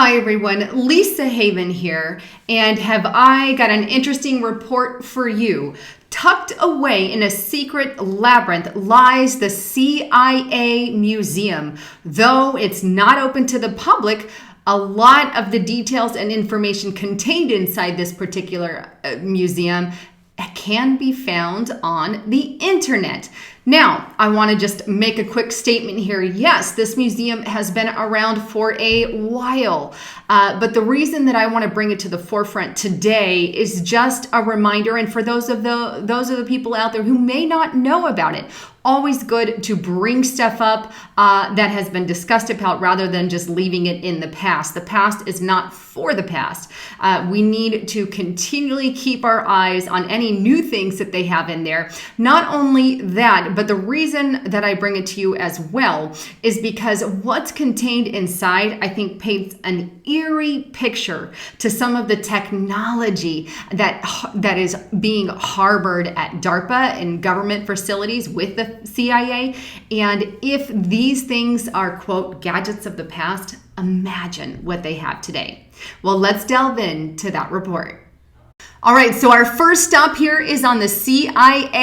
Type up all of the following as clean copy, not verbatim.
Hi everyone, Lisa Haven here, and have I got an interesting report for you. Tucked away in a secret labyrinth lies the CIA Museum. Though it's not open to the public, a lot of the details and information contained inside this particular museum can be found on the internet. Now, I want to just make a quick statement here. Yes, this museum has been around for a while, but the reason that I want to bring it to the forefront today is just a reminder, and for those of the people out there who may not know about it, always good to bring stuff up that has been discussed about rather than just leaving it in the past. The past is not for the past. We need to continually keep our eyes on any new things that they have in there. Not only that, but the reason that I bring it to you as well is because what's contained inside, I think, paints an eerie picture to some of the technology that is being harbored at DARPA and government facilities with the CIA. And if these things are, quote, gadgets of the past, imagine what they have today. Well, let's delve into that report. All right, so our first stop here is on the CIA.gov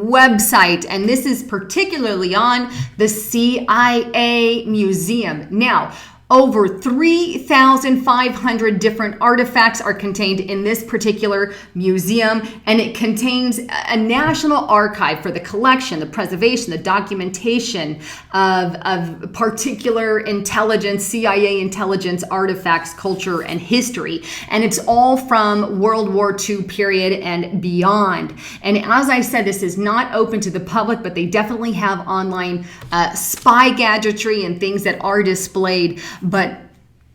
website, and this is particularly on the CIA Museum. Now, over 3,500 different artifacts are contained in this particular museum, and it contains a national archive for the collection, the preservation, the documentation of particular intelligence, CIA intelligence artifacts, culture, and history. And it's all from World War II period and beyond. And as I said, this is not open to the public, but they definitely have online spy gadgetry and things that are displayed. But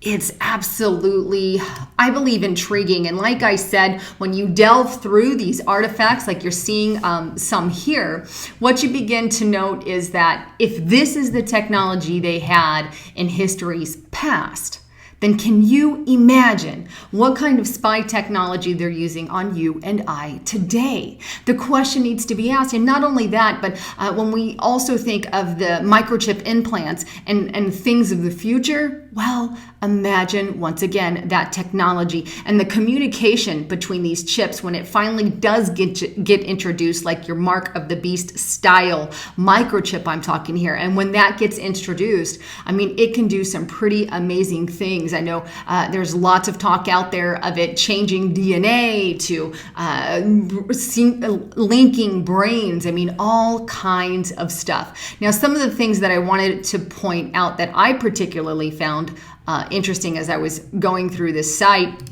it's absolutely, I believe, intriguing. And like I said, when you delve through these artifacts, like you're seeing some here, what you begin to note is that if this is the technology they had in history's past, then can you imagine what kind of spy technology they're using on you and I today? The question needs to be asked. And not only that, but when we also think of the microchip implants and things of the future, well, imagine once again that technology and the communication between these chips when it finally does get introduced, like your Mark of the Beast style microchip I'm talking here. And when that gets introduced, I mean, it can do some pretty amazing things. I know there's lots of talk out there of it changing DNA to linking brains. I mean, all kinds of stuff. Now, some of the things that I wanted to point out that I particularly found interesting as I was going through this site.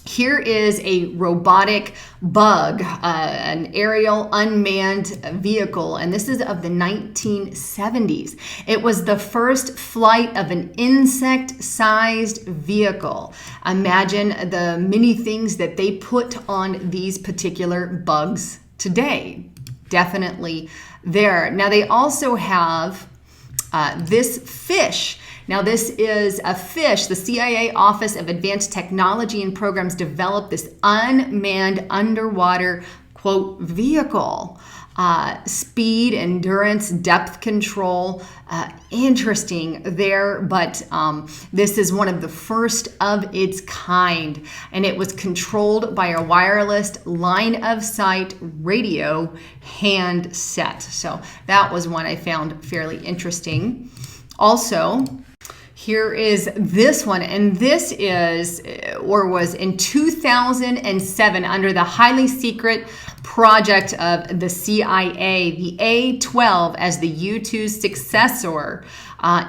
Here is a robotic bug, an aerial unmanned vehicle, and this is of the 1970s. It was the first flight of an insect-sized vehicle. Imagine the many things that they put on these particular bugs today. Definitely there. Now, they also have this fish. Now, this is a fish. The CIA Office of Advanced Technology and Programs developed this unmanned underwater, quote, vehicle. Speed, endurance, depth control, interesting there, but this is one of the first of its kind, and it was controlled by a wireless line-of-sight radio handset. So that was one I found fairly interesting. Also, here is this one, and this is, or was in 2007 under the highly secret project of the CIA, the A-12 as the U-2's successor,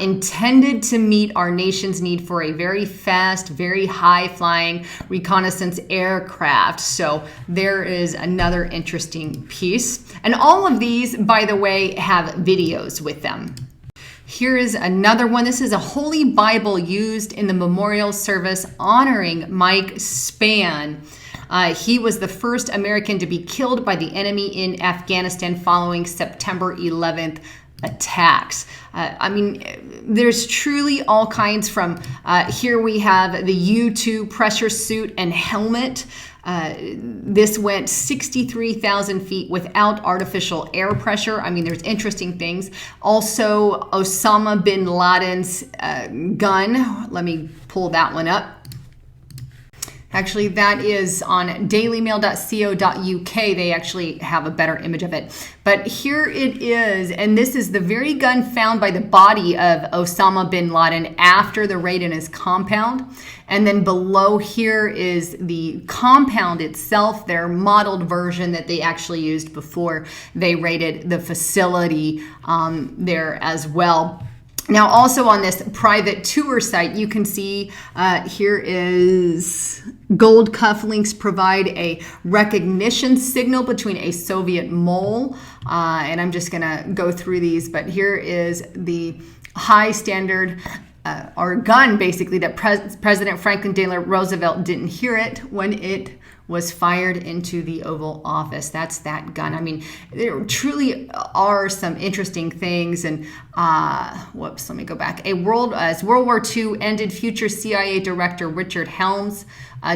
intended to meet our nation's need for a very fast, very high-flying reconnaissance aircraft. So there is another interesting piece. And all of these, by the way, have videos with them. Here is another one. This is a Holy Bible used in the memorial service honoring Mike Spann. He was the first American to be killed by the enemy in Afghanistan following September 11th attacks. I mean, there's truly all kinds from, here we have the U-2 pressure suit and helmet. This went 63,000 feet without artificial air pressure. I mean, there's interesting things. Also, Osama bin Laden's gun. Let me pull that one up. Actually, that is on dailymail.co.uk. They actually have a better image of it. But here it is, and this is the very gun found by the body of Osama bin Laden after the raid in his compound. And then below here is the compound itself, their modeled version that they actually used before they raided the facility there as well. Now, also on this private tour site, you can see here is gold cufflinks provide a recognition signal between a Soviet mole. And I'm just going to go through these, but here is the high standard or gun, basically, that President Franklin Delano Roosevelt didn't hear it when it was fired into the Oval Office. That's that gun. I mean, there truly are some interesting things. And whoops, let me go back. As World War II ended, future CIA Director Richard Helms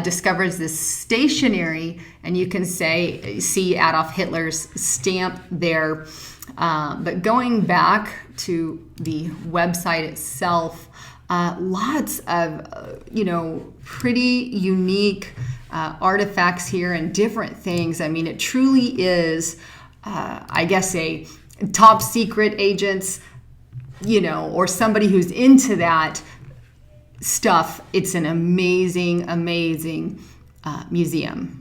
discovers this stationery, and you can see Adolf Hitler's stamp there. But going back to the website itself, lots of pretty unique artifacts here and different things. I mean, it truly is, I guess, a top secret agents, or somebody who's into that stuff. It's an amazing, amazing museum.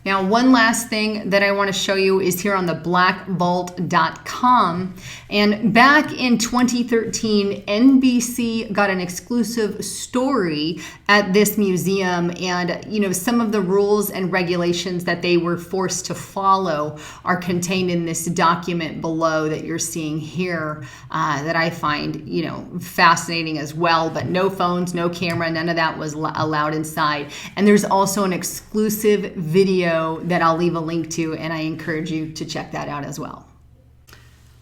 Now, one last thing that I want to show you is here on the blackvault.com. And back in 2013, NBC got an exclusive story at this museum. And, some of the rules and regulations that they were forced to follow are contained in this document below that you're seeing here that I find, fascinating as well. But no phones, no camera, none of that was allowed inside. And there's also an exclusive video that I'll leave a link to, and I encourage you to check that out as well.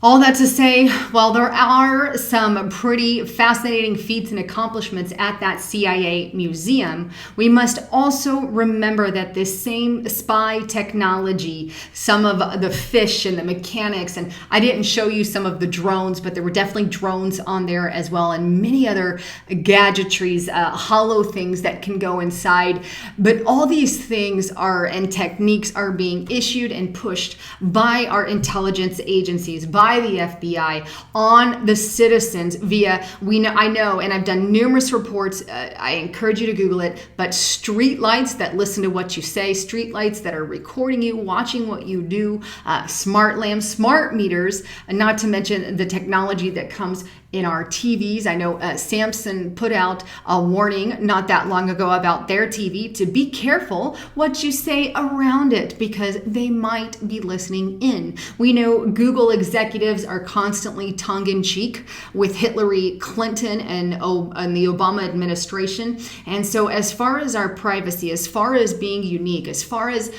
All that to say, while there are some pretty fascinating feats and accomplishments at that CIA museum, we must also remember that this same spy technology, some of the fish and the mechanics, and I didn't show you some of the drones, but there were definitely drones on there as well, and many other gadgetries, hollow things that can go inside. But all these things and techniques are being issued and pushed by our intelligence agencies, by the FBI on the citizens via, I know, and I've done numerous reports, I encourage you to Google it, but street lights that listen to what you say, street lights that are recording you, watching what you do, smart lamps, smart meters, and not to mention the technology that comes in our TVs. I know Samsung put out a warning not that long ago about their TV to be careful what you say around it because they might be listening in. We know Google executives are constantly tongue-in-cheek with Hillary Clinton and the Obama administration. And so as far as our privacy, as far as being unique, as far as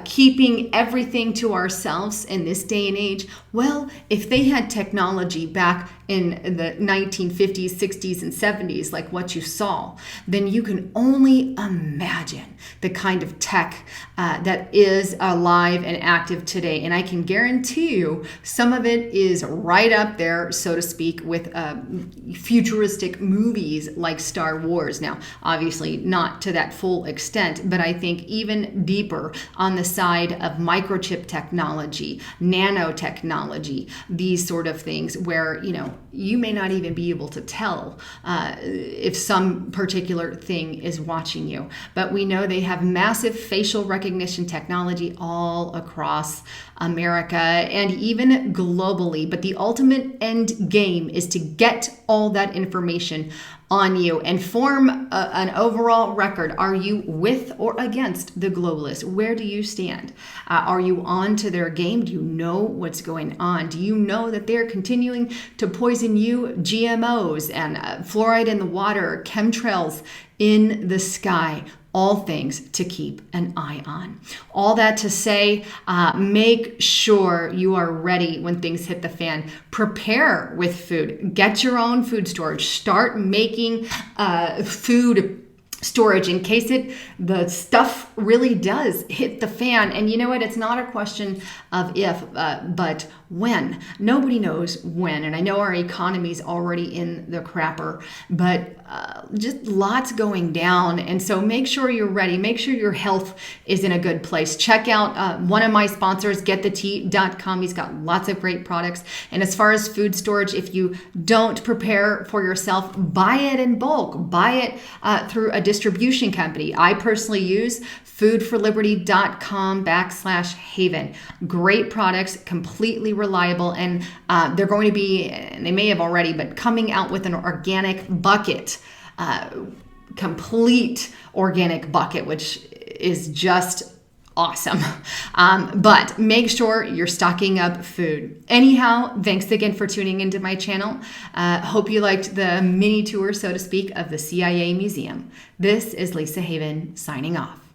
keeping everything to ourselves in this day and age, well, if they had technology back in the 1950s, 60s, and 70s, like what you saw, then you can only imagine the kind of tech that is alive and active today. And I can guarantee you some of it is right up there, so to speak, with futuristic movies like Star Wars. Now, obviously not to that full extent, but I think even deeper on the side of microchip technology, nanotechnology, these sort of things where, you may not even be able to tell if some particular thing is watching you. But we know they have massive facial recognition technology all across America and even globally. But the ultimate end game is to get all that information on you and form an overall record. Are you with or against the globalists? Where do you stand? Are you on to their game? Do you know what's going on? Do you know that they're continuing to poison you? GMOs and fluoride in the water, chemtrails in the sky. All things to keep an eye on. All that to say, make sure you are ready when things hit the fan. Prepare with food. Get your own food storage. Start making food storage in case the stuff really does hit the fan. And you know what? It's not a question of if, but when. Nobody knows when. And I know our economy's already in the crapper, but just lots going down. And so make sure you're ready. Make sure your health is in a good place. Check out one of my sponsors, getthetea.com. He's got lots of great products. And as far as food storage, if you don't prepare for yourself, buy it in bulk. Buy it through a distribution company. I personally use foodforliberty.com/haven. Great products, completely reliable, and they're going to be, and they may have already, but coming out with an organic bucket, complete organic bucket, which is just awesome. But make sure you're stocking up food. Anyhow, thanks again for tuning into my channel. Hope you liked the mini tour, so to speak, of the CIA Museum. This is Lisa Haven signing off.